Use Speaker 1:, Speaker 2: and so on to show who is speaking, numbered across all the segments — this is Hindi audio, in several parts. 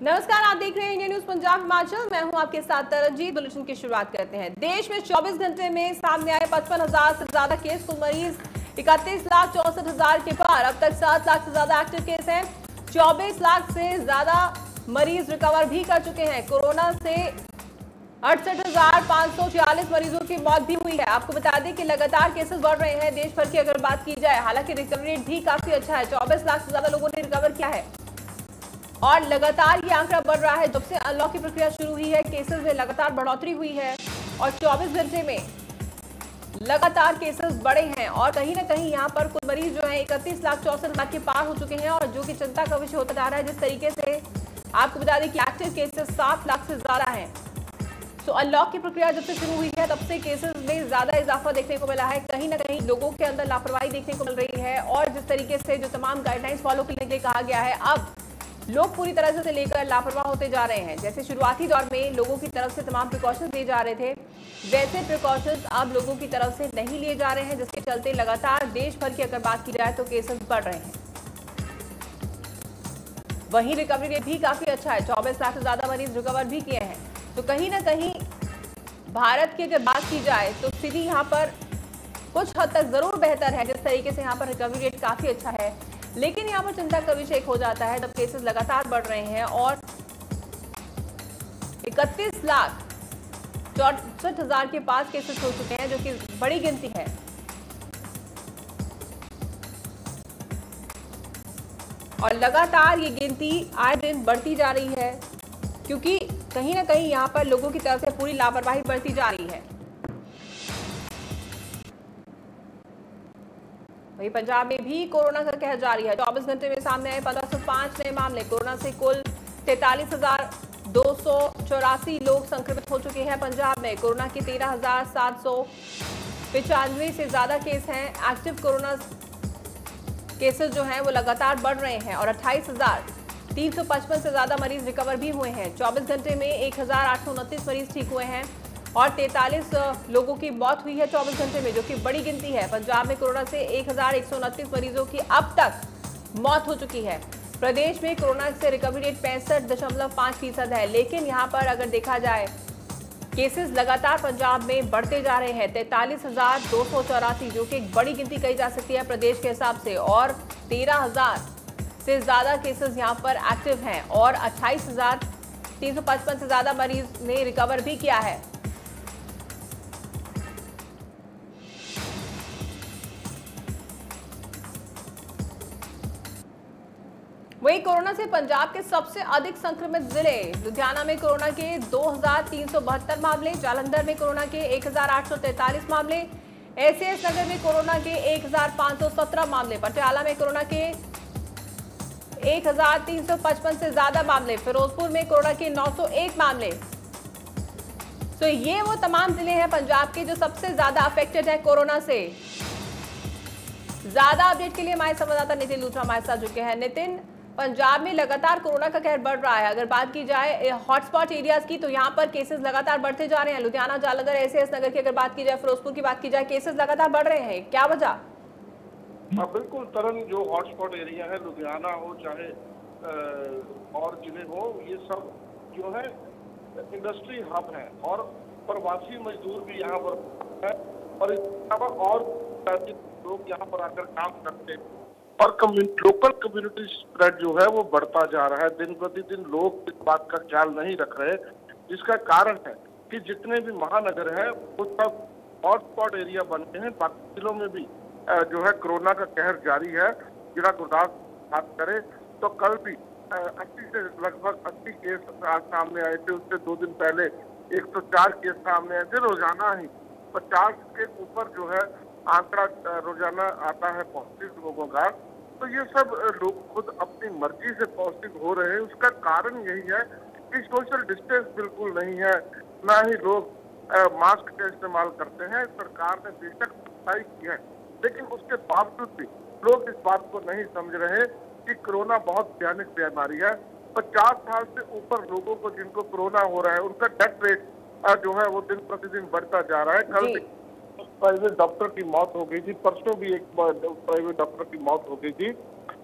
Speaker 1: नमस्कार, आप देख रहे हैं इंडिया न्यूज पंजाब हिमाचल। मैं हूं आपके साथ तरजीत। बुलेटिन की शुरुआत करते हैं। देश में 24 घंटे में सामने आए 55,000 से ज्यादा केस। कुल मरीज 31,64,000 के पार। अब तक 7 लाख से ज्यादा एक्टिव केस हैं। 24 लाख से ज्यादा मरीज रिकवर भी कर चुके हैं। कोरोना से 68,546 मरीजों की मौत भी हुई है। आपको बता दें कि लगातार केसेस बढ़ रहे हैं देश भर की अगर बात की जाए। हालांकि रिकवरी रेट भी काफी अच्छा है। 24 लाख से ज्यादा लोगों ने रिकवर किया है और लगातार ये आंकड़ा बढ़ रहा है। जब से अनलॉक की प्रक्रिया शुरू हुई है, केसेस में लगातार बढ़ोतरी हुई है और 24 घंटे में लगातार केसेस बढ़े हैं। और कहीं ना कहीं यहाँ पर कुल मरीज जो है 31,64,000 के पार हो चुके हैं और जो कि चिंता का विषय होता जा रहा है। जिस तरीके से आपको बता दें कि एक्टिव केसेस 7 लाख से ज्यादा है। तो अनलॉक की प्रक्रिया जब से शुरू हुई है तब से केसेस में ज्यादा इजाफा देखने को मिला है। कहीं ना कहीं लोगों के अंदर लापरवाही देखने को मिल रही है और जिस तरीके से जो तमाम गाइडलाइंस फॉलो करने के लिए कहा गया है, अब लोग पूरी तरह से लेकर लापरवाह होते जा रहे हैं। जैसे शुरुआती दौर में लोगों की तरफ से तमाम प्रिकॉशंस लिए जा रहे थे, वैसे प्रिकॉशंस अब लोगों की तरफ से नहीं लिए जा रहे हैं, जिसके चलते लगातार देश भर की अगर बात की जाए तो केसेस बढ़ रहे हैं। वहीं रिकवरी रेट भी काफी अच्छा है। 24 लाख से ज्यादा मरीज रिकवर भी किए हैं। तो कहीं ना कहीं भारत की अगर बात की जाए तो स्थिति यहाँ पर कुछ हद तक जरूर बेहतर है। जिस तरीके से यहाँ पर रिकवरी रेट काफी अच्छा है, लेकिन यहाँ पर चिंता का विषय हो जाता है जब केसेस लगातार बढ़ रहे हैं और 31,64,000 के पास केसेस हो चुके हैं, जो कि बड़ी गिनती है। और लगातार ये गिनती आए दिन बढ़ती जा रही है, क्योंकि कहीं ना कहीं यहाँ पर लोगों की तरफ से पूरी लापरवाही बढ़ती जा रही है। वहीं पंजाब में भी कोरोना का कहर जारी है। 24 घंटे में सामने आए 1505 नए मामले। कोरोना से कुल 43,284 लोग संक्रमित हो चुके हैं। पंजाब में कोरोना के 13,795 से ज्यादा केस हैं। एक्टिव कोरोना केसेस जो हैं वो लगातार बढ़ रहे हैं और 28,355 से ज्यादा मरीज रिकवर भी हुए हैं। 24 घंटे में 1,829 मरीज ठीक हुए हैं और 43 लोगों की मौत हुई है 24 घंटे में, जो कि बड़ी गिनती है। पंजाब में कोरोना से 1,129 मरीजों की अब तक मौत हो चुकी है। प्रदेश में कोरोना से रिकवरी रेट 65.5% है। लेकिन यहाँ पर अगर देखा जाए, केसेस लगातार पंजाब में बढ़ते जा रहे हैं। 43,284, जो कि एक बड़ी गिनती कही जा सकती है प्रदेश के हिसाब से, और 13,000 से ज्यादा केसेस यहाँ पर एक्टिव हैं और 28,355 से ज्यादा मरीज ने रिकवर भी किया है। वहीं कोरोना से पंजाब के सबसे अधिक संक्रमित जिले लुधियाना में कोरोना के 2,372 मामले, जालंधर में कोरोना के 1,843 मामले, एसएएस नगर में कोरोना के 1,517 मामले, पटियाला में कोरोना के 1,355 से ज्यादा मामले, फिरोजपुर में कोरोना के 901 मामले। तो ये वो तमाम जिले हैं पंजाब के जो सबसे ज्यादा अफेक्टेड है कोरोना से। ज्यादा अपडेट के लिए हमारे संवाददाता नितिन लूथरा हमारे साथ जुड़े हैं। नितिन, पंजाब में लगातार कोरोना का कहर बढ़ रहा है। अगर बात की जाए हॉटस्पॉट एरियाज की, तो यहाँ पर केसेस लगातार बढ़ते जा रहे हैं। लुधियाना, जालंधर, एसएएस नगर की अगर बात की जाए, फिरोजपुर की बात की जाए, केसेस लगातार बढ़ रहे हैं। क्या वजह?
Speaker 2: हाँ, बिल्कुल तरन, जो हॉटस्पॉट एरिया है, लुधियाना हो चाहे और जिले हो, ये सब जो है इंडस्ट्री हब है और प्रवासी मजदूर भी यहाँ पर है और इसके अलावा और लोग यहाँ पर आकर काम करते हैं और लोकल कम्युनिटी स्प्रेड जो है वो बढ़ता जा रहा है। दिन प्रतिदिन लोग इस बात का ख्याल नहीं रख रहे, जिसका कारण है कि जितने भी महानगर है वो सब हॉटस्पॉट एरिया बनते हैं। बाकी जिलों में भी जो है कोरोना का कहर जारी है। जिला गुरदासपुर बात करें तो कल भी 80 से लगभग 80 केस सामने आए थे। उससे 2 दिन पहले 104 केस सामने आए थे। रोजाना ही 50 के ऊपर जो है आंकड़ा रोजाना आता है पॉजिटिव लोगों का। तो ये सब लोग खुद अपनी मर्जी से पॉजिटिव हो रहे हैं। उसका कारण यही है कि सोशल डिस्टेंस बिल्कुल नहीं है, ना ही लोग मास्क का इस्तेमाल करते हैं। सरकार ने बेशक सख्ताई की है, लेकिन उसके बावजूद भी लोग इस बात को नहीं समझ रहे कि कोरोना बहुत भयानक बीमारी है। 50 साल से ऊपर लोगों को जिनको कोरोना हो रहा है, उनका डेथ रेट जो है वो दिन प्रतिदिन बढ़ता जा रहा है। कल प्राइवेट डॉक्टर की मौत हो गई थी, परसों भी एक प्राइवेट डॉक्टर की मौत हो गई थी।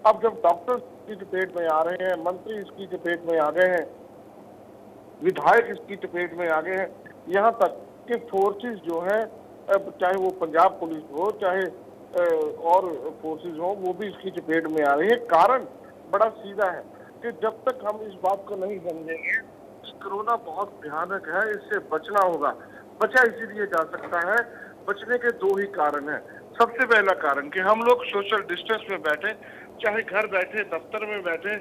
Speaker 2: अब जब डॉक्टर्स की चपेट में आ रहे हैं, मंत्री इसकी चपेट में आ गए हैं, विधायक इसकी चपेट में आ गए हैं, यहाँ तक कि फोर्सेस जो है, चाहे वो पंजाब पुलिस हो, चाहे और फोर्सेस हो, वो भी इसकी चपेट में आ रही है। कारण बड़ा सीधा है कि जब तक हम इस बात को नहीं समझेंगे कोरोना बहुत भयानक है, इससे बचना होगा। बचा इसीलिए जा सकता है, बचने के दो ही कारण हैं। सबसे पहला कारण कि हम लोग सोशल डिस्टेंस में बैठे, चाहे घर बैठे, दफ्तर में बैठे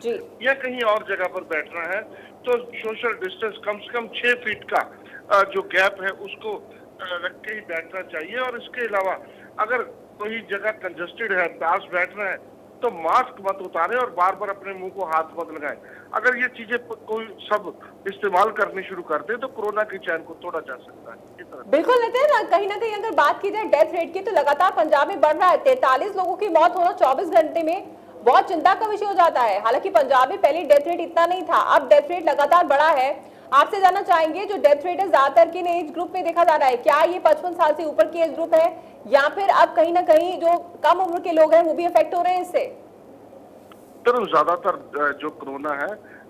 Speaker 2: या कहीं और जगह पर बैठना है तो सोशल डिस्टेंस कम से कम 6 फीट का जो गैप है उसको रख के ही बैठना चाहिए। और इसके अलावा अगर कोई जगह कंजस्टेड है, पास बैठना है, तो मास्क मत उतारें और बार बार अपने मुंह को हाथ मत लगाएं। अगर ये चीजें कोई सब इस्तेमाल करनी शुरू कर दे तो कोरोना की चैन को तोड़ा जा सकता है।
Speaker 1: बिल्कुल नितिन, कहीं ना कहीं अगर बात की जाए डेथ रेट की तो लगातार पंजाब में बढ़ रहा है। 43 लोगों की मौत होना 24 घंटे में बहुत चिंता का विषय हो जाता है। हालांकि पंजाब में पहले डेथ रेट इतना नहीं था, अब डेथ रेट लगातार बढ़ा है। आपसे जानना चाहेंगे, जो डेथ रेट है ज्यादातर किन एज ग्रुप में देखा जा रहा है? क्या ये 55 साल से ऊपर की एज ग्रुप है या फिर अब कहीं ना कहीं जो कम उम्र के लोग हैं वो भी अफेक्ट हो रहे हैं इससे?
Speaker 2: तो ज्यादातर जो कोरोना है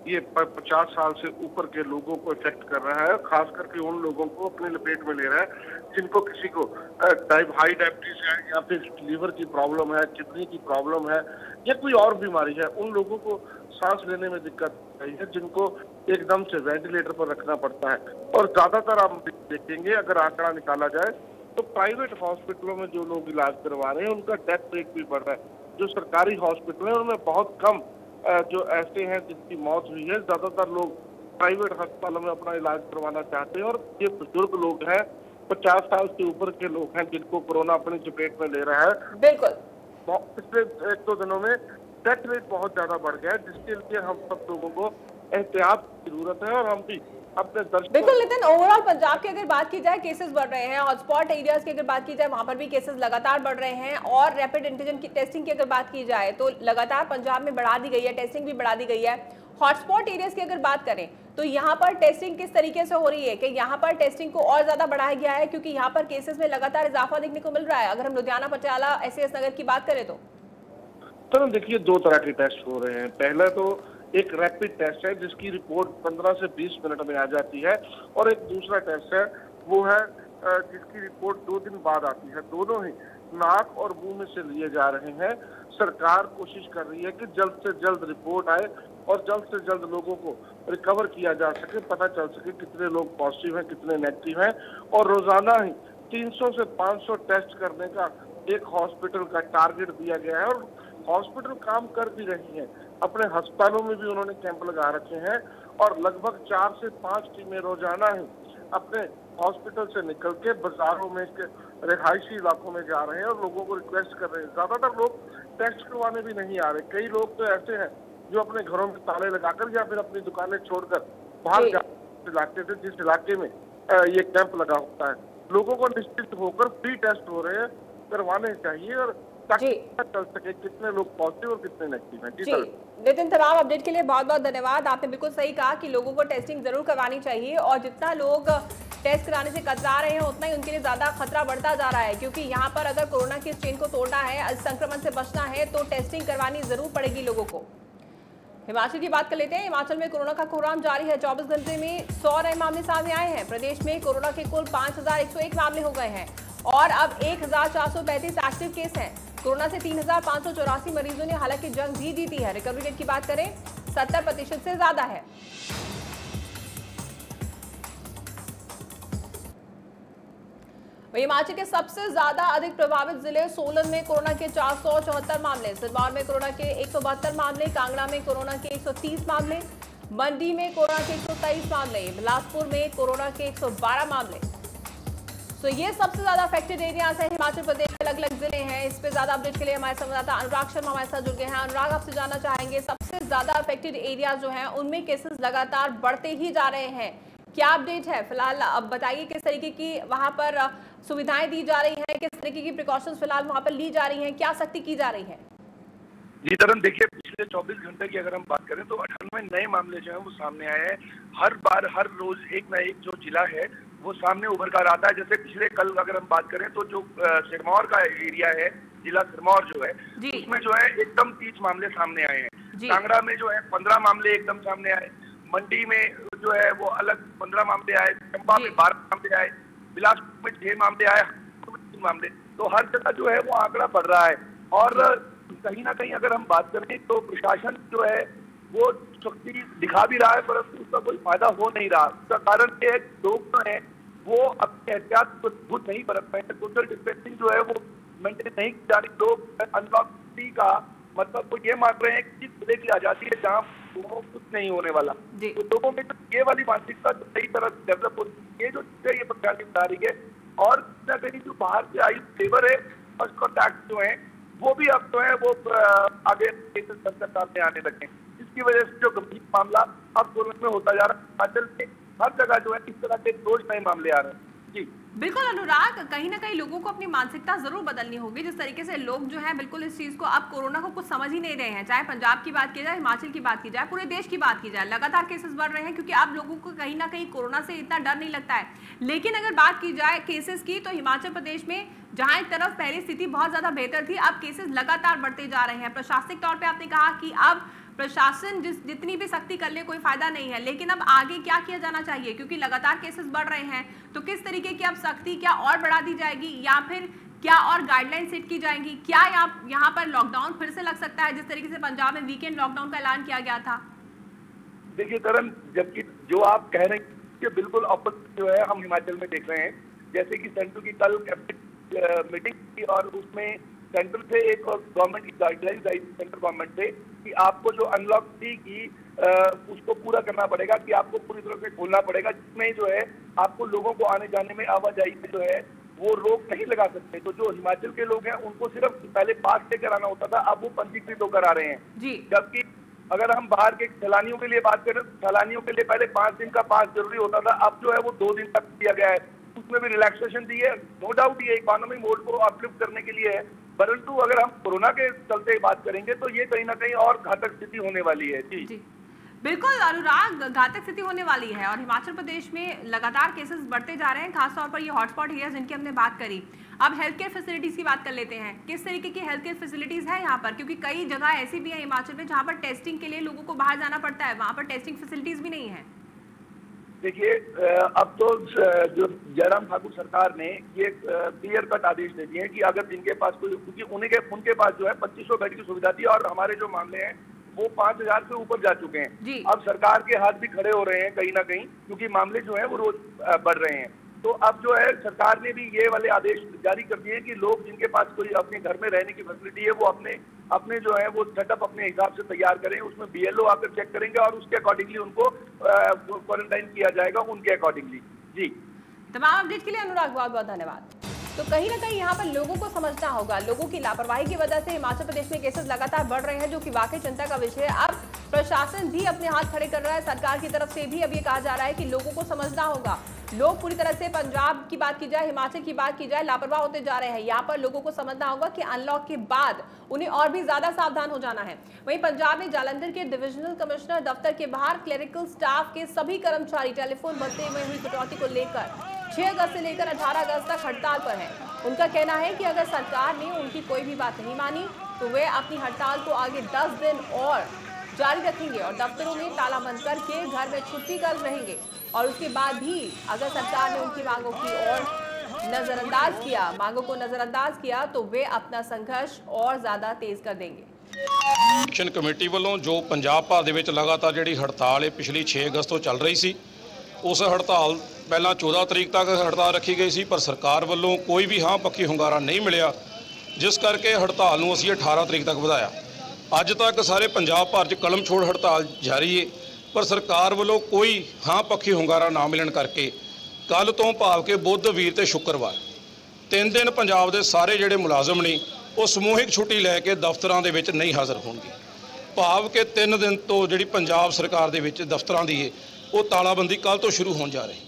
Speaker 2: ये 50 साल से ऊपर के लोगों को इफेक्ट कर रहा है, खास करके उन लोगों को अपने लपेट में ले रहा है जिनको किसी को हाई डायबिटीज है या फिर लीवर की प्रॉब्लम है, किडनी की प्रॉब्लम है या कोई और बीमारी है। उन लोगों को सांस लेने में दिक्कत आई है, जिनको एकदम से वेंटिलेटर पर रखना पड़ता है। और ज्यादातर आप देखेंगे, अगर आंकड़ा निकाला जाए तो प्राइवेट हॉस्पिटलों में जो लोग इलाज करवा रहे हैं उनका डेथ रेट भी बढ़ रहा है। जो सरकारी हॉस्पिटल है उनमें बहुत कम जो ऐसे हैं जिनकी मौत हुई है। ज्यादातर लोग प्राइवेट अस्पतालों में अपना इलाज करवाना चाहते हैं और ये बुजुर्ग लोग हैं, 50 साल से ऊपर के लोग हैं जिनको कोरोना अपनी चपेट में ले रहा है।
Speaker 1: बिल्कुल,
Speaker 2: पिछले 1-2 दिनों में डेथ रेट बहुत ज्यादा बढ़ गया है, जिसके लिए हम सब लोगों को एहतियात की जरूरत है। और हम भी अपने दर्शकों,
Speaker 1: बिल्कुल नितिन, ओवरऑल पंजाब की अगर बात की जाए केसेस बढ़ रहे हैं, हॉटस्पॉट एरियाज की अगर बात की जाए वहां पर भी केसेस लगातार बढ़ रहे हैं। और रैपिड एंटीजन की टेस्टिंग की अगर बात की जाए तो लगातार पंजाब में बढ़ा दी गई है, टेस्टिंग भी बढ़ा दी गई है। हॉटस्पॉट एरियाज की अगर बात करें तो यहाँ पर टेस्टिंग किस तरीके से हो रही है? कि यहाँ पर टेस्टिंग को और ज्यादा बढ़ाया गया है क्योंकि यहाँ पर केसेस में लगातार इजाफा देखने को मिल रहा है? अगर हम लुधियाना, पटियाला, एसएएस नगर की बात करें तो
Speaker 2: देखिए 2 तरह के टेस्ट हो रहे हैं। पहला तो एक रैपिड टेस्ट है जिसकी रिपोर्ट 15 से 20 मिनट में आ जाती है, और एक दूसरा टेस्ट है वो है जिसकी रिपोर्ट 2 दिन बाद आती है। दोनों ही नाक और मुंह में से लिए जा रहे हैं। सरकार कोशिश कर रही है कि जल्द से जल्द रिपोर्ट आए और जल्द से जल्द लोगों को रिकवर किया जा सके, पता चल सके कितने लोग पॉजिटिव हैं, कितने नेगेटिव हैं। और रोजाना ही 300 से 500 टेस्ट करने का एक हॉस्पिटल का टारगेट दिया गया है और हॉस्पिटल काम कर भी रही हैं। अपने अस्पतालों में भी उन्होंने कैंप लगा रखे हैं और लगभग 4 से 5 टीमें रोजाना ही अपने हॉस्पिटल से निकल के बाजारों में, रिहायशी इलाकों में जा रहे हैं और लोगों को रिक्वेस्ट कर रहे हैं। ज्यादातर लोग टेस्ट करवाने भी नहीं आ रहे। कई लोग तो ऐसे हैं जो अपने घरों में ताले लगाकर या फिर अपनी दुकानें छोड़कर बाहर इलाके से, जिस इलाके में ये कैंप लगा होता है, लोगों को निश्चित होकर फ्री टेस्ट हो रहे हैं, करवाने चाहिए और ताकि पता चल सके कितने लोग पॉजिटिव और कितने नेगेटिव हैं। जी
Speaker 1: नितिन, तमाम अपडेट के लिए बहुत बहुत धन्यवाद। आपने बिल्कुल सही कहा कि लोगों को टेस्टिंग जरूर करवानी चाहिए और जितना लोग टेस्ट कराने से कतरा रहे हैं उतना ही उनके लिए ज्यादा खतरा बढ़ता जा रहा है, क्योंकि यहाँ पर अगर कोरोना की चेन को तोड़ना है, संक्रमण से बचना है तो टेस्टिंग करवानी जरूर पड़ेगी लोगों को। हिमाचल की बात कर लेते हैं। हिमाचल में कोरोना का कोहराम जारी है। 24 घंटे में 100 नए मामले सामने आए हैं। प्रदेश में कोरोना के कुल 5101 मामले हो गए हैं और अब 1435 एक्टिव केस हैं। कोरोना से 3584 मरीजों ने हालांकि जंग भी जीती है। रिकवरी रेट की बात करें 70% से ज्यादा है। हिमाचल के सबसे ज्यादा अधिक प्रभावित जिले सोलन में कोरोना के 474 मामले, सिरमौर में कोरोना के 172 मामले, कांगड़ा में कोरोना के 130 मामले, मंडी में कोरोना के 123 मामले, बिलासपुर में कोरोना के 112 मामले। तो ये सबसे ज्यादा अफेक्टेड एरियाज है हिमाचल प्रदेश के, अलग अलग जिले हैं। इस पे ज्यादा अपडेट के लिए हमारे संवाददाता अनुराग शर्मा हमारे साथ जुड़ गए हैं। अनुराग, आपसे जानना चाहेंगे सबसे ज्यादा अफेक्टेड एरियाज जो हैं उनमें केसेस लगातार बढ़ते ही जा रहे हैं, क्या अपडेट है फिलहाल? अब बताइए किस तरीके की वहां पर सुविधाएं दी जा रही हैं, किस तरीके की प्रिकॉशंस फिलहाल वहां पर ली जा रही हैं, क्या सख्ती की जा रही है?
Speaker 3: जी तरन, देखिए पिछले 24 घंटे की अगर हम बात करें तो 98 नए मामले जो हैं वो सामने आए हैं। हर बार हर रोज एक ना एक जो जिला है वो सामने उभर कर आता है। जैसे पिछले कल अगर हम बात करें तो जो सिरमौर का एरिया है जिला सिरमौर जो है उसमें जो है एकदम 30 मामले सामने आए हैं। कांगड़ा में जो है 15 मामले एकदम सामने आए, मंडी में जो है वो अलग 15 मामले आए, चंबा में 12 मामले आए, बिलासपुर में 6 मामले आए, 3 मामले। तो हर जगह जो है वो आंकड़ा बढ़ रहा है। और कहीं ना कहीं अगर हम बात करें तो प्रशासन जो है वो शक्ति दिखा भी रहा है, परंतु उसका कोई फायदा हो नहीं रहा। उसका कारण ये है लोग जो है वो अपने एहतियात को खुद नहीं बरत रहे हैं। सोशल डिस्टेंसिंग जो है वो मेंटेन नहीं की जा रही। लोग अनलॉक का मतलब वो ये मान रहे हैं कि जिले की आजादी है जहाँ कुछ नहीं होने वाला। तो लोगों में ये वाली मानसिकता जो सही तरह डेवलप होती है, ये जो चीजें ये परेशानी बता रही है। और कहीं जो बाहर से आई लेबर है फर्स्ट कॉन्टैक्ट जो है वो भी अब जो है वो आगे सामने आने लगे, जिसकी वजह से जो गंभीर मामला अब तुरंत में होता जा रहा है। हिमाचल में हर जगह जो है इस तरह के रोज नए मामले आ रहे हैं। जी
Speaker 1: बिल्कुल अनुराग, कहीं ना कहीं लोगों को अपनी मानसिकता जरूर बदलनी होगी। जिस तरीके से लोग जो है बिल्कुल इस चीज को अब कोरोना को कुछ समझ ही नहीं रहे हैं, चाहे पंजाब की बात की जाए, हिमाचल की बात की जाए, पूरे देश की बात की जाए, लगातार केसेस बढ़ रहे हैं क्योंकि अब लोगों को कहीं ना कहीं कोरोना से इतना डर नहीं लगता है। लेकिन अगर बात की जाए केसेस की तो हिमाचल प्रदेश में जहां एक तरफ पहले स्थिति बहुत ज्यादा बेहतर थी, अब केसेस लगातार बढ़ते जा रहे हैं। प्रशासनिक तौर पर आपने कहा कि अब प्रशासन जितनी भी सख्ती कर ले कोई फायदा नहीं है, लेकिन अब आगे क्या किया जाना चाहिए क्योंकि लगातार केसेस बढ़ रहे हैं। तो किस तरीके की अब सख्ती क्या और बढ़ा दी जाएगी या फिर क्या और गाइडलाइन सेट की जाएंगी? क्या यहाँ पर लॉकडाउन फिर से लग सकता है जिस तरीके से पंजाब में वीकेंड लॉकडाउन का ऐलान किया गया था?
Speaker 3: देखिए तरन, जबकि जो आप कह रहे हैं कि बिल्कुल अपोजिट जो है हम हिमाचल में देख रहे हैं। जैसे कि सेंटर की कल कैबिनेट मीटिंग थी और उसमें सेंटर से एक गवर्नमेंट की गाइडलाइंस आई सेंट्रल गवर्नमेंट से कि आपको जो अनलॉक थी की उसको पूरा करना पड़ेगा, कि आपको पूरी तरह से खोलना पड़ेगा, जिसमें जो है आपको लोगों को आने जाने में आवाजाही में जो है वो रोक नहीं लगा सकते। तो जो हिमाचल के लोग हैं उनको सिर्फ पहले पास लेकर आना होता था, अब वो पंजीकृत होकर आ रहे हैं। जबकि अगर हम बाहर के सैलानियों के लिए बात करें, सैलानियों के लिए पहले 5 दिन का पास जरूरी होता था, अब जो है वो 2 दिन तक दिया गया है। उसमें भी रिलैक्सेशन दी है, नो डाउट ये इकोनॉमी मोड को अपलिफ्ट करने के लिए है। परंतु अगर हम कोरोना के चलते बात करेंगे तो ये कहीं ना कहीं और घातक स्थिति होने वाली है। जी
Speaker 1: बिल्कुल अनुराग, घातक स्थिति होने वाली है और हिमाचल प्रदेश में लगातार केसेस बढ़ते जा रहे हैं, खासतौर पर ये हॉटस्पॉट एरिया जिनकी हमने बात करी। अब हेल्थ केयर फैसिलिटीज की बात कर लेते हैं। किस तरीके की हेल्थ केयर फैसिलिटीज है यहाँ पर, क्योंकि कई जगह ऐसी भी है हिमाचल में जहाँ पर टेस्टिंग के लिए लोगों को बाहर जाना पड़ता है, वहाँ पर टेस्टिंग फैसिलिटीज भी नहीं है।
Speaker 3: देखिए अब तो जो जयराम ठाकुर सरकार ने ये क्लियर कट आदेश दे दिए हैं कि अगर जिनके पास कोई, क्योंकि उनके पास जो है 2500 बेड की सुविधा थी और हमारे जो मामले हैं वो 5000 से ऊपर जा चुके हैं। अब सरकार के हाथ भी खड़े हो रहे हैं कहीं ना कहीं, क्योंकि मामले जो है वो रोज बढ़ रहे हैं। तो अब जो है सरकार ने भी ये वाले आदेश जारी कर दिए कि लोग जिनके पास कोई अपने घर में रहने की फैसिलिटी है वो अपने जो है वो सेटअप अपने हिसाब से तैयार करें, उसमें BLO आकर चेक करेंगे और उसके अकॉर्डिंगली उनको क्वारंटाइन किया जाएगा उनके अकॉर्डिंगली। जी
Speaker 1: तमाम अपडेट के लिए अनुराग बहुत बहुत धन्यवाद। तो कहीं ना कहीं यहाँ पर लोगों को समझना होगा, लोगों की लापरवाही की वजह से हिमाचल प्रदेश में केसेस लगातार बढ़ रहे हैं, जो कि वाकई चिंता का विषय है। अब प्रशासन भी अपने हाथ खड़े कर रहा है, सरकार की तरफ से भी अब ये कहा जा रहा है कि लोगों को समझना होगा। लोग पूरी तरह से, पंजाब की बात की जाए, हिमाचल की बात की जाए, लापरवाह होते जा रहे हैं। यहाँ पर लोगों को समझना होगा कि अनलॉक के बाद उन्हें और भी ज्यादा सावधान हो जाना है। वहीं पंजाब में जालंधर के डिविजनल कमिश्नर दफ्तर के बाहर क्लेरिकल स्टाफ के सभी कर्मचारी टेलीफोन भत्ते में हुई कटौती को लेकर 6 अगस्त से लेकर 18 अगस्त तक हड़ताल पर हैं। उनका कहना है कि अगर सरकार ने उनकी कोई भी बात नहीं मानी तो वे अपनी हड़ताल को आगे 10 दिन और जारी रखेंगे और दफ्तरों में ताला बंद करके घर में छुट्टी कर रहेंगे। और उसके बाद भी अगर सरकार ने उनकी मांगों की ओर मांगों को नजरअंदाज किया तो वे अपना संघर्ष और ज्यादा तेज कर देंगे।
Speaker 4: एक्शन कमेटी वालों जो पंजाब भर ਦੇ ਵਿੱਚ लगातार ਜਿਹੜੀ हड़ताल है पिछली 6 अगस्त ਤੋਂ ਚੱਲ ਰਹੀ ਸੀ, उस हड़ताल ਪਹਿਲਾਂ 14 ਤਰੀਕ तक हड़ताल रखी गई सी, पर सरकार ਵੱਲੋਂ कोई भी हाँ पक्की ਹੁੰਗਾਰਾ नहीं मिलिया, जिस करके हड़ताल ਨੂੰ ਅਸੀਂ 18 तरीक तक ਵਧਾਇਆ। ਅੱਜ तक ਸਾਰੇ पंजाब भर 'ਚ कलम छोड़ हड़ताल जारी है, पर सरकार ਵੱਲੋਂ कोई हाँ पक्की ਹੁੰਗਾਰਾ ना मिलਣ करके ਕੱਲ ਤੋਂ ਭਾਵ के बुध वीर ਤੇ शुक्रवार 3 दिन पंजाब ਦੇ ਸਾਰੇ ਜਿਹੜੇ ਮੁਲਾਜ਼ਮ ਨੇ ਉਹ ਸਮੂਹਿਕ ਛੁੱਟੀ ਲੈ ਕੇ ਦਫ਼ਤਰਾਂ ਦੇ ਵਿੱਚ ਨਹੀਂ ਹਾਜ਼ਰ ਹੋਣਗੇ। ਭਾਵ ਕਿ 3 दिन ਤੋਂ ਜਿਹੜੀ ਪੰਜਾਬ ਸਰਕਾਰ ਦੇ ਵਿੱਚ ਦਫ਼ਤਰਾਂ ਦੀ ਹੈ ਉਹ ਤਾਲਾਬੰਦੀ ਕੱਲ ਤੋਂ शुरू होने जा रही है।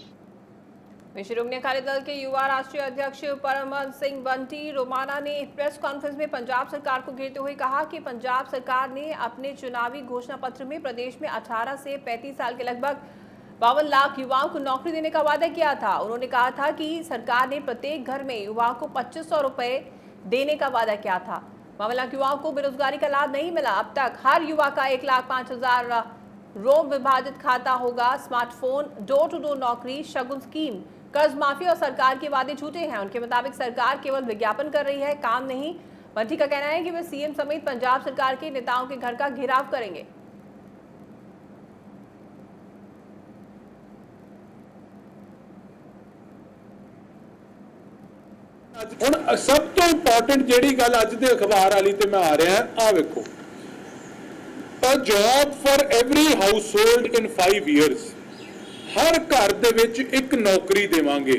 Speaker 1: श्रोमणी अकाली दल के युवा राष्ट्रीय अध्यक्ष परमहंस सिंह बंटी रोमाना ने प्रेस कॉन्फ्रेंस में पंजाब सरकार को घेरते हुए कहा कि पंजाब सरकार ने अपने चुनावी घोषणा पत्र में प्रदेश में 18 से 35 साल के लगभग 52 लाख युवाओं को नौकरी देने का वादा किया था। उन्होंने कहा था कि सरकार ने प्रत्येक घर में युवाओं को 2500 रुपए देने का वादा किया था। मामला युवाओं को बेरोजगारी का लाभ नहीं मिला। अब तक हर युवा का 1,05,000 रोम विभाजित खाता होगा। स्मार्टफोन, डोर टू डोर नौकरी, शगुन स्कीम, कर्ज माफी और सरकार के वादे झूठे हैं। उनके मुताबिक सरकार केवल विज्ञापन कर रही है, काम नहीं। बंटी का कहना है कि वे सीएम समेत पंजाब सरकार के नेताओं के घर का घेराव करेंगे।
Speaker 5: ਹੁਣ ਸਭ ਤੋਂ ਇੰਪੋਰਟੈਂਟ ਜਿਹੜੀ ਗੱਲ ਅੱਜ ਦੇ ਅਖਬਾਰ ਵਾਲੀ ਤੇ ਮੈਂ ਆ ਰਿਹਾ ਆ ਵੇਖੋ, a job for every household in 5 years, ਹਰ ਘਰ ਦੇ ਵਿੱਚ ਇੱਕ ਨੌਕਰੀ ਦੇਵਾਂਗੇ।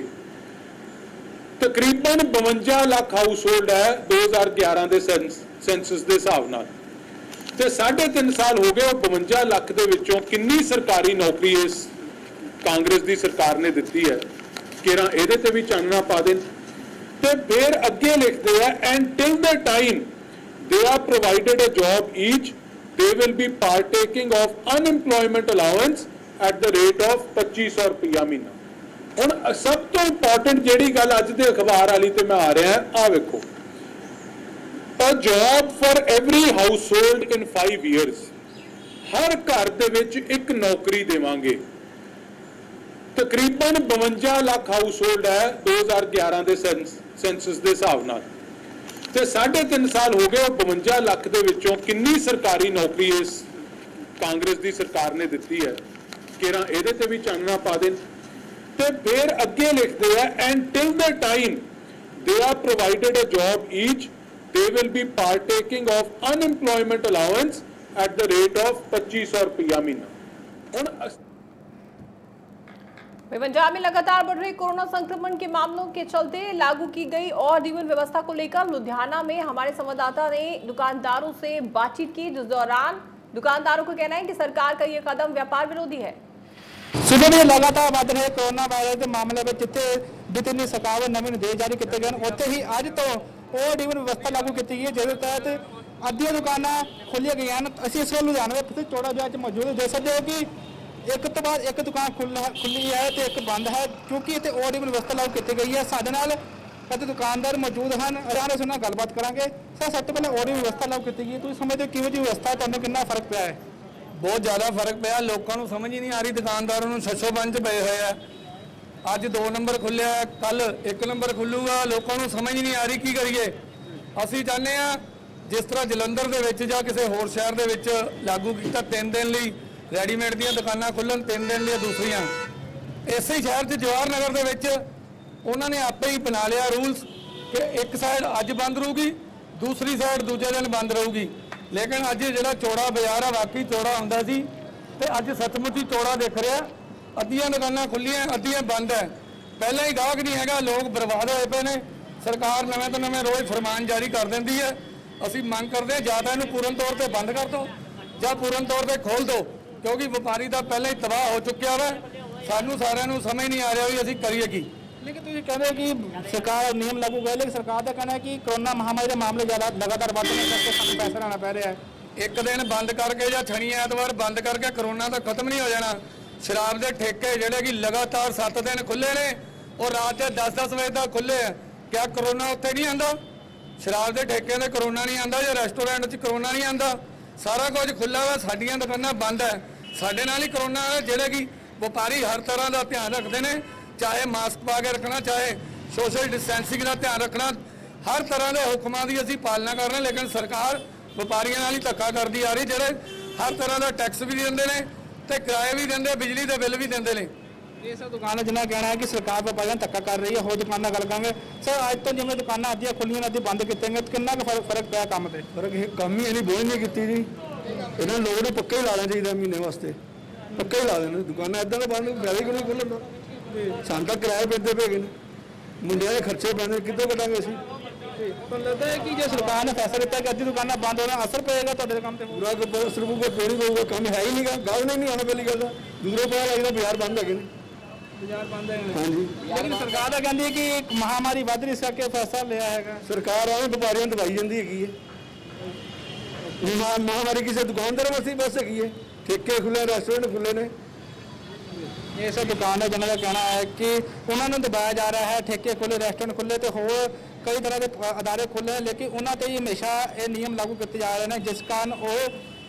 Speaker 5: ਤਕਰੀਬਨ 52 ਲੱਖ ਹਾਊਸਹੋਲਡ ਹੈ 2011 ਦੇ ਸੈਂਸਸ ਦੇ ਹਿਸਾਬ ਨਾਲ, ਤੇ 3.5 ਸਾਲ ਹੋ ਗਏ। ਉਹ 52 ਲੱਖ ਦੇ ਵਿੱਚੋਂ ਕਿੰਨੀ ਸਰਕਾਰੀ ਨੌਕਰੀ ਇਸ ਕਾਂਗਰਸ ਦੀ ਸਰਕਾਰ ਨੇ ਦਿੱਤੀ ਹੈ, ਕਿਹੜਾ ਇਹਦੇ ਤੇ ਵੀ ਚਾਨਣਾ ਪਾ ਦੇਣ। ਤੇ ਫਿਰ ਅੱਗੇ ਲਿਖਦੇ ਆ, and till the time they are provided a job each they will be partaking of unemployment allowance at the rate of 2500 ਰੁਪਇਆ ਮਹੀਨਾ। ਹੁਣ ਸਭ ਤੋਂ ਇੰਪੋਰਟੈਂਟ ਜਿਹੜੀ ਗੱਲ ਅੱਜ ਦੇ ਅਖਬਾਰ ਵਾਲੀ ਤੇ ਮੈਂ ਆ ਰਿਹਾ ਆ ਵੇਖੋ, a job for every household in 5 years, ਹਰ ਘਰ ਦੇ ਵਿੱਚ ਇੱਕ ਨੌਕਰੀ ਦੇਵਾਂਗੇ। ਤਕਰੀਬਨ 52 ਲੱਖ ਹਾਊਸਹੋਲਡ ਹੈ 2011 ਦੇ ਸੈਂਸਸ ਦੇ ਹਿਸਾਬ ਨਾਲ, ਤੇ 3.5 ਸਾਲ ਹੋ ਗਏ। ਉਹ 52 ਲੱਖ ਦੇ ਵਿੱਚੋਂ ਕਿੰਨੀ ਸਰਕਾਰੀ ਨੌਕਰੀ ਇਸ ਕਾਂਗਰਸ ਦੀ ਸਰਕਾਰ ਨੇ ਦਿੱਤੀ ਹੈ, ਕਿਹੜਾ ਇਹਦੇ ਤੇ ਵੀ ਚਾਨਣਾ ਪਾ ਦੇਣ। ਤੇ ਫਿਰ ਅੱਗੇ ਲਿਖਦੇ ਆ, and till the time they are provided a job each they will be partaking of unemployment allowance at the rate of 2500 ਰੁਪਇਆ ਮਹੀਨਾ। ਹੁਣ
Speaker 1: पंजाब में लगातार बढ़ रहे कोरोना संक्रमण के मामलों के चलते लागू की गई और ड्यूल व्यवस्था को लेकर लुधियाना में हमारे संवाददाता ने दुकानदारों से बातचीत की, जिस दौरान दुकानदारों का कहना है कि सरकार का यह कदम व्यापार विरोधी है।
Speaker 6: सुबह में लगातार बढ़ रहे कोरोना वायरस के मामले में जिथे जितनी सरकार नवे निर्देश जारी किए गए, उत्थे ही अज तो और ड्यूल व्यवस्था लागू की गई है, जिसके तहत अद्धियां दुकानां खोलियां गई हैं। असीं इस लुधियाना में फिर चौड़ा बाजार मौजूद देख सकते हो कि एक तो बाद एक दुकान खुली है तो एक बंद है, क्योंकि इतने और व्यवस्था लागू की गई है। साडे नाल कई दुकानदार मौजूद हैं, अराम से उन्होंने गलबात करांगे। सर, सब तो पहले और व्यवस्था लागू की गई, तुम समझते हो किहो जी व्यवस्था, तुहानूं कितना फर्क पिया है?
Speaker 7: बहुत ज़्यादा फर्क पिया, लोगों को समझ ही नहीं आ रही। दुकानदारों को छछो बंद पे हुए है। अज 2 नंबर खुलिया, कल 1 नंबर खुलूगा, लोगों को समझ ही नहीं आ रही की करिए। असीं चाहते हैं जिस तरह जलंधर के विच जां किसी होर शहर के विच लागू किया 3 दिन लई रेडीमेड ਦੀਆਂ ਦੁਕਾਨਾਂ ਖੁੱਲਣ, 3 ਦਿਨ ਲਈ ਦੂਸਰੀਆਂ। ਇਸੇ ਸ਼ਹਿਰ 'ਚ ਜਵਾਹਰ ਨਗਰ ਦੇ ਵਿੱਚ ਉਹਨਾਂ ਨੇ ਆਪੇ ਹੀ ਬਣਾ ਲਿਆ ਰੂਲਸ ਕਿ ਇੱਕ ਸਾਈਡ ਅੱਜ ਬੰਦ ਰਹੂਗੀ, ਦੂਸਰੀ ਸਾਈਡ ਦੂਜੇ ਦਿਨ ਬੰਦ ਰਹੂਗੀ। ਲੇਕਿਨ ਅੱਜ ਜਿਹੜਾ ਚੌੜਾ ਬਾਜ਼ਾਰ ਆ ਵਾਕਈ ਚੌੜਾ ਹੁੰਦਾ ਸੀ, ਤੇ ਅੱਜ ਸੱਚਮੁੱਚ ਹੀ ਚੌੜਾ ਦਿਖ ਰਿਹਾ। ਅੱਧੀਆਂ ਦੁਕਾਨਾਂ ਖੁੱਲੀਆਂ, ਅੱਧੀਆਂ ਬੰਦ ਹੈ। ਪਹਿਲਾਂ ਹੀ ਗਾਹਕ ਨਹੀਂ ਹੈਗਾ, ਲੋਕ ਬਰਬਾਦ ਹੋਏ ਪਏ ਨੇ। ਸਰਕਾਰ ਨਵੇਂ ਤੋਂ ਨਵੇਂ ਰੋਜ਼ ਫਰਮਾਨ ਜਾਰੀ ਕਰ ਦਿੰਦੀ ਹੈ। ਅਸੀਂ ਮੰਗ ਕਰਦੇ ਹਾਂ ਜਾਂ ਤਾਂ ਇਹਨੂੰ ਪੂਰਨ ਤੌਰ ਤੇ ਬੰਦ ਕਰ ਦਿਓ ਜਾਂ ਪੂਰਨ ਤੌਰ ਤੇ ਖੋਲ੍ਹ ਦਿਓ, क्योंकि व्यापारी तो पहले ही तबाह हो चुका है। सानू सारिਆਂ ਨੂੰ समझ नहीं आ रहा भी ਅਸੀਂ करिए की।
Speaker 6: लेकिन तुम कहते हो कि सरकार नियम लागू करे, लेकिन सरकार का कहना है कि कोरोना महामारी के मामले ज़्यादा लगातार बढ़ने करके सानू पैसा लाना पै रहा है।
Speaker 7: एक दिन बंद करके या शनि ऐतवार बंद करके कोरोना तो खत्म नहीं हो जाना। शराब के ठेके जोड़े कि लगातार 7 दिन खुले ने और रात 10-10 बजे तक खुले है, क्या कोरोना उत्थे नहीं आता? शराब के ठेके में कोरोना नहीं आता या रेस्टोरेंट च कोरोना नहीं आता? सारा कुछ खुला वा, साडियां दुकानां बंद है। साडे नाल ही कोरोना है। जिहड़े कि व्यापारी हर तरह का ध्यान रखते हैं, चाहे मास्क पा के रखना, चाहे सोशल डिस्टेंसिंग का ध्यान रखना, हर तरह के हुक्मां की असीं पालना कर रहे हैं। लेकिन सरकार व्यापारियों नाल ही धक्का करती आ रही, जिहड़े हर तरह का टैक्स भी देंदे ने ते किराए भी देंदे, बिजली के बिल भी देंदे ने।
Speaker 6: ये सब दुकानें जिन्हें कहना है कि सरकार व्यापारियों धक्का कर रही है, हो दुकान गल करेंगे। सर, अज तो जिवें दुकानां अद्धियां खुलियां अद्धी बंद कीतीआं, कितना फर्क पिया काम ते?
Speaker 7: फर्क काम ही इन्नी बोझ नहीं की जी। इन्होंने लोगों को पक्का ही ला लेना चाहिए, महीने वास्ते पक्का ही ला देना। दुकाना इदा का बंद वैसे क्यों नहीं खुलना? सन तक किराए पैंदे पे मुंडिया के खर्चे पैंदे, कितों कटांगे असीं?
Speaker 6: तो लगता है कि जो सरकार ने फैसला किया कि अद्धी दुकाना बंद होना असर पेगा तुहाडे काम ते?
Speaker 7: पूरा असर पऊगा, पूरी पऊगा। काम है ही नहीं, गल नहीं आना पहली गल। दूरों पता लगता बाजार बंद है,
Speaker 6: बाजार बंद है। हाँ जी, लेकिन सरकार तो कहती है कि महामारी वध रही, इस करके फैसला लिया है।
Speaker 7: सरकार आवे व्यापारियों को दवाई जाती है। महामारी किसी दुकानदार वास्ते बस है, ठेके खुले, रेस्टोरेंट खुले ने।
Speaker 6: ये सब दुकान है जिन्हों का कहना है कि उन्होंने दबाया जा रहा है, ठेके खुले, रेस्टोरेंट खुले, तो होर कई तरह के अदारे खुले हैं, लेकिन उन्होंने ही हमेशा ये नियम लागू किए जा रहे हैं, जिस कारण वो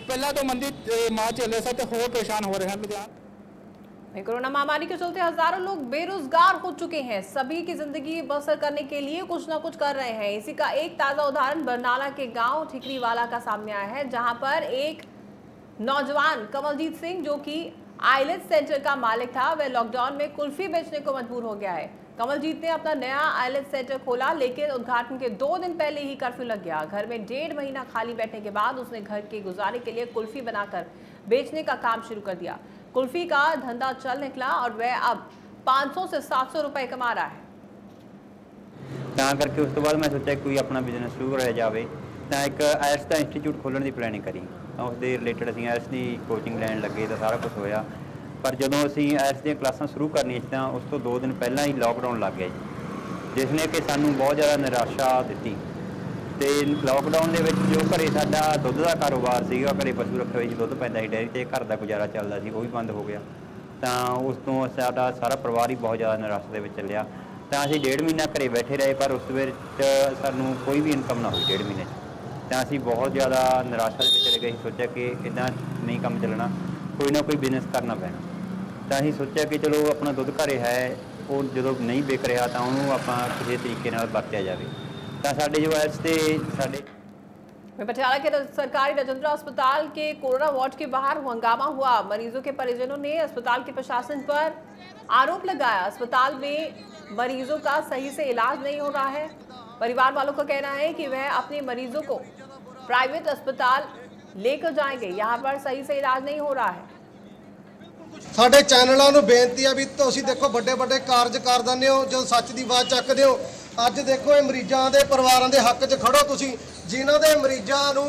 Speaker 6: पहला तो मंदी मार्च चले से होर परेशान हो रहे हैं। लुधियाना
Speaker 1: कोरोना महामारी के चलते हजारों लोग बेरोजगार हो चुके हैं। सभी की जिंदगी बसर करने के लिए कुछ ना कुछ कर रहे हैं। इसी का एक ताजा उदाहरण बरनाला के गांव ठिकरीवाला का सामने आया है, जहां पर एक नौजवान कमलजीत सिंह, जो कि आइलेट सेंटर का मालिक था, वह लॉकडाउन में कुल्फी बेचने को मजबूर हो गया है। कमलजीत ने अपना नया आइलेट सेंटर खोला, लेकिन उद्घाटन के 2 दिन पहले ही कर्फ्यू लग गया। घर में 1.5 महीना खाली बैठने के बाद उसने घर के गुजारे के लिए कुल्फी बनाकर बेचने का काम शुरू कर दिया। कुल्फी का धंधा चल निकला और वह अब 500 से 700 रुपए कमा रहा है।
Speaker 8: करके उस तो बाद मैं सोचा कोई अपना बिजनेस शुरू कराया जाए, तो एक आयल्स का इंस्टीट्यूट खोलने की प्लानिंग करी। उसके रिलेटेड असीं आयल्स की कोचिंग लैन लगे तो सारा कुछ होया, पर जो असीं आयल्स दी क्लासां शुरू करनी तो उस तो 2 दिन पहला ही लॉकडाउन लग गया जी, जिसने कि सानू बहुत ज़्यादा निराशा दी। तो लॉकडाउन के जो घरे साडा दुध का कारोबार सीगा, घरे पशु रखे हुए दुध पैंदा सी डेयरी ते, घर का गुजारा चलता सी, वो भी बंद हो गया। तो उस तो साडा सारा परिवार ही बहुत ज़्यादा निराशा दे विच चलिया। तो असीं 1.5 महीना घरे बैठे रहे, पर उस विच सानू कोई भी इनकम ना हुई 1.5 महीने। तो असीं बहुत ज़्यादा निराशा दे विच चले गए। सोचा कि इदां नहीं काम चलना, कोई ना कोई बिजनेस करना पैना। तो असीं सोचा कि चलो अपना दुध घरे है, वो जो नहीं विक रहा तो उन्होंने आपां किसी तरीके नाल वरतिया जाए।
Speaker 1: पटियाला के सरकारी राजेंद्र अस्पताल के कोरोना वार्ड के बाहर हंगामा हुआ। मरीजों के परिजनों ने अस्पताल के प्रशासन पर आरोप लगाया, अस्पताल में मरीजों का सही से इलाज नहीं हो रहा है। परिवार वालों का कहना है कि वह अपने मरीजों को प्राइवेट अस्पताल लेकर जाएंगे, यहाँ पर सही से इलाज नहीं हो रहा है।
Speaker 9: साडे चैनलों को बेनती है भी तुसीं देखो बड़े बड़े कारज कर दिंदे हो, जो सच की आवाज़ चकदे हो। अज देखो ये मरीजों के परिवारों के हक च खड़ो तुसीं, जिन्हों के मरीजों को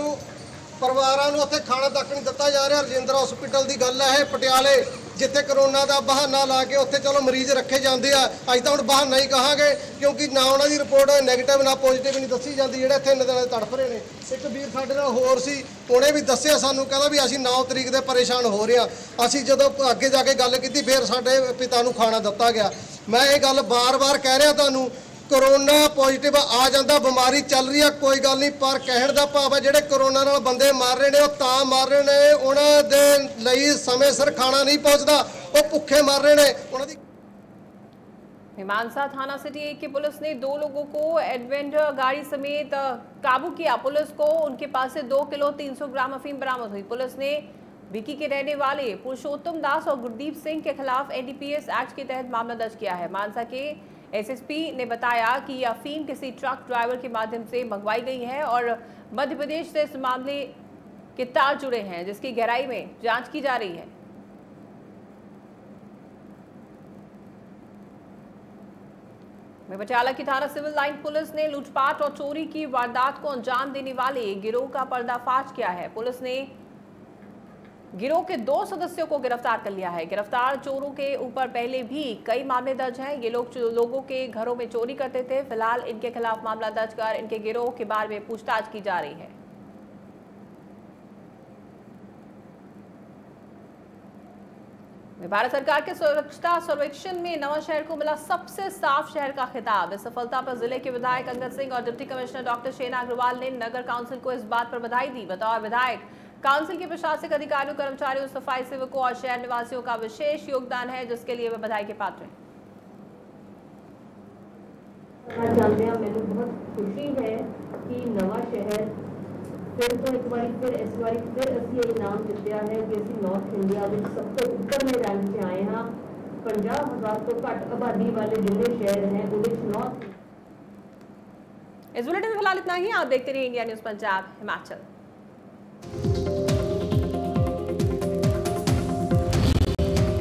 Speaker 9: परिवारों को उत्थे खाना तक नहीं दिता जा रहा। रजिंद्रा हॉस्पिटल की गल है पटियाले, जिथे करोना का बहाना ला के उत्थे चलो मरीज रखे जाते हैं। अज तो हम बहाना ही कहांगे, क्योंकि ना उन्होंने रिपोर्ट नैगेटिव ना पॉजिटिव नहीं दसी जाती, जो इतने दिन तड़फ रहे हैं। एक वीर साडे नाल होर सी, उन्हें भी दसिया सानू, कहता भी असीं 9 तरीक से परेशान हो रहे हैं। असीं जदों अगे जाके गल की, फिर साडे पिता नूं खाना दिता गया। मैं ये गल बार बार कह रहा तुहानूं, कोरोना पॉजिटिव आ जाता, बीमारी चल रही है, कोई गल नहीं, पर कहण दा भाव है जिहड़े कोरोना नाल बंदे मार रहे हैं वो तां मार रहे हैं, उन्हां दे लई समय सिर खाना नहीं पहुंचता, वो भुखे मर रहे हैं। उन्हां दी
Speaker 1: मानसा थाना सिटी 1 की पुलिस ने 2 लोगों को एडवेंचर गाड़ी समेत काबू किया। पुलिस को उनके पास से 2 किलो 300 ग्राम अफीम बरामद हुई। पुलिस ने विकी के रहने वाले पुरुषोत्तम दास और गुरदीप सिंह के खिलाफ एनडीपीएस एक्ट के तहत मामला दर्ज किया है। मानसा के एसएसपी ने बताया कि यह अफीम किसी ट्रक ड्राइवर के माध्यम से मंगवाई गई है और मध्य प्रदेश से इस मामले के तार जुड़े हैं, जिसकी गहराई में जांच की जा रही है। पटियाला की थाना सिविल लाइन पुलिस ने लूटपाट और चोरी की वारदात को अंजाम देने वाले गिरोह का पर्दाफाश किया है। पुलिस ने गिरोह के 2 सदस्यों को गिरफ्तार कर लिया है। गिरफ्तार चोरों के ऊपर पहले भी कई मामले दर्ज हैं। ये लोग लोगों के घरों में चोरी करते थे। फिलहाल इनके खिलाफ मामला दर्ज कर इनके गिरोह के बारे में पूछताछ की जा रही है। भारत सरकार के स्वच्छता सर्वेक्षण में नवांशहर को मिला सबसे साफ शहर का खिताब। इस सफलता पर जिले के विधायक अंगद सिंह और डिप्टी कमिश्नर डॉक्टर शेना अग्रवाल ने नगर काउंसिल को इस बात पर बधाई दी। बतौर विधायक, काउंसिल के प्रशासनिक अधिकारियों, कर्मचारियों, सफाई सेवकों और शहर निवासियों का विशेष योगदान है, जिसके लिए वे बधाई के पात्र हैं।
Speaker 10: मैंने बहुत खुशी है कि नवांशहर फिर तो एक बार फिर इस बार फिर असं ये इनाम जितया है कि असं नॉर्थ इंडिया में सब तो ऊपर में रैंक से आए हाँ। 50,000 तो घट आबादी वाले जितने शहर हैं उन्हें नॉर्थ।
Speaker 1: इस बुलेटिन में फिलहाल इतना ही। आप देखते रहिए इंडिया न्यूज़ पंजाब हिमाचल।